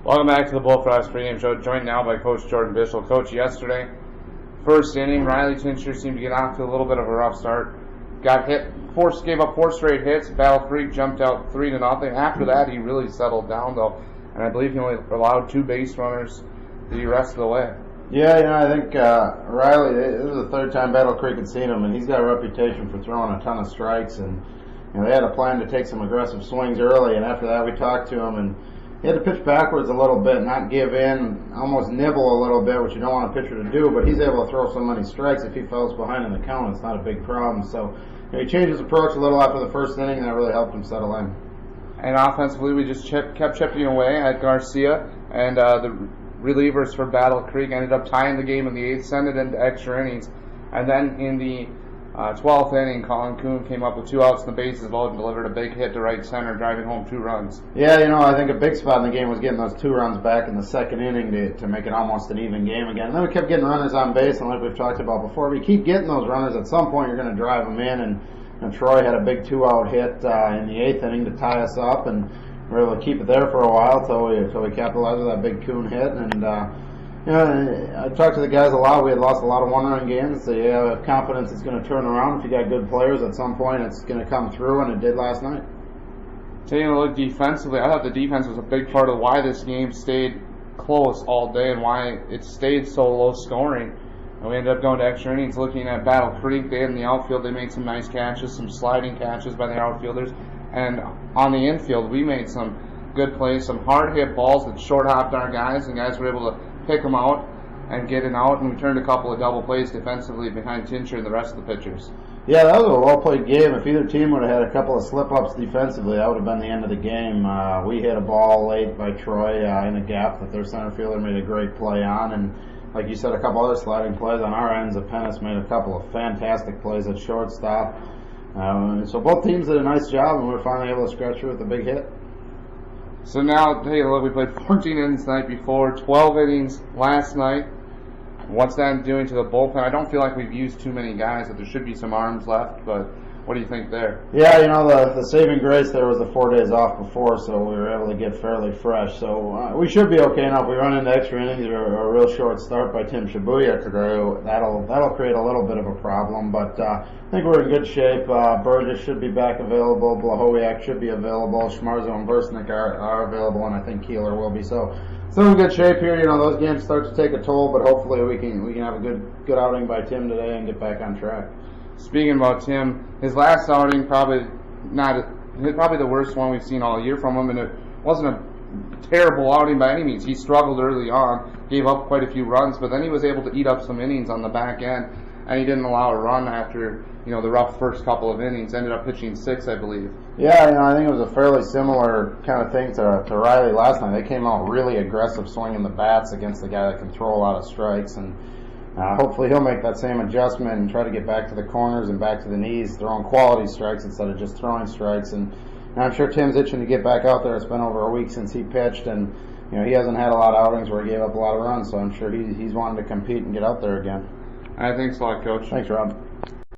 Welcome back to the Bullfrogs pregame show, joined now by Coach Jordan Bischel. Coach, yesterday, first inning, Riley Tincher seemed to get off to a little bit of a rough start. Got hit, gave up 4 straight hits. Battle Creek jumped out 3-0. After that, he really settled down, though, and I believe he only allowed 2 base runners the rest of the way. Yeah, I think Riley, this is the third time Battle Creek had seen him, and he's got a reputation for throwing a ton of strikes, and they had a plan to take some aggressive swings early, and after that we talked to him, and he had to pitch backwards a little bit, not give in, almost nibble a little bit, which you don't want a pitcher to do, but he's able to throw so many strikes. If he falls behind in the count, it's not a big problem. So he changed his approach a little after the first inning, and that really helped him settle in. And offensively, we just kept chipping away at Garcia, and the relievers for Battle Creek ended up tying the game in the 8th, sent it into extra innings, and then in the 12th inning, Colin Kuhn came up with 2 outs and the bases loaded and delivered a big hit to right center, driving home 2 runs. Yeah, I think a big spot in the game was getting those 2 runs back in the second inning to make it almost an even game again. And then we kept getting runners on base, and like we've talked about before, we keep getting those runners. At some point, you're going to drive them in, and Troy had a big 2-out hit in the 8th inning to tie us up, and we were able to keep it there for a while till we capitalized with that big Kuhn hit. And I talked to the guys a lot. We had lost a lot of 1-run games. So you have confidence it's going to turn around. If you got good players, at some point it's going to come through, and it did last night. Taking a look defensively, I thought the defense was a big part of why this game stayed close all day and why it stayed so low scoring. And we ended up going to extra innings. Looking at Battle Creek, they had in the outfield, they made some nice catches, some sliding catches by the outfielders. And on the infield, we made some good plays, some hard hit balls that short hopped our guys, and guys were able to pick them out and get it out, and we turned a couple of double plays defensively behind Tincher and the rest of the pitchers. Yeah, that was a well-played game. If either team would have had a couple of slip-ups defensively, that would have been the end of the game. We hit a ball late by Troy in a gap that their center fielder made a great play on, and like you said, a couple other sliding plays on our ends. Pennis made a couple of fantastic plays at shortstop. So both teams did a nice job, and we were finally able to scratch through with a big hit. So now, take a look, we played 14 innings the night before, 12 innings last night. What's that doing to the bullpen? I don't feel like we've used too many guys, that there should be some arms left, but what do you think there? Yeah, the saving grace there was the 4 days off before, so we were able to get fairly fresh. So we should be okay now. If we run into extra innings or a real short start by Tim Shibuya today, that'll create a little bit of a problem, but I think we're in good shape. Burgess should be back available. Blahowiak should be available. Schmarzo and Versnick are available, and I think Keeler will be. So still in good shape here. Those games start to take a toll, but hopefully we can have a good outing by Tim today and get back on track. Speaking about Tim, his last outing probably the worst one we've seen all year from him, and it wasn't a terrible outing by any means. He struggled early on, gave up quite a few runs, but then he was able to eat up some innings on the back end, and he didn't allow a run after the rough first couple of innings. Ended up pitching 6, I believe. Yeah, I think it was a fairly similar kind of thing to Riley last night. They came out really aggressive, swinging the bats against the guy that can throw a lot of strikes, and hopefully he'll make that same adjustment and try to get back to the corners and back to the knees, throwing quality strikes instead of just throwing strikes. And I'm sure Tim's itching to get back out there. It's been over a week since he pitched, and he hasn't had a lot of outings where he gave up a lot of runs, so I'm sure he's wanting to compete and get out there again. I think so, Coach. Thanks, Rob.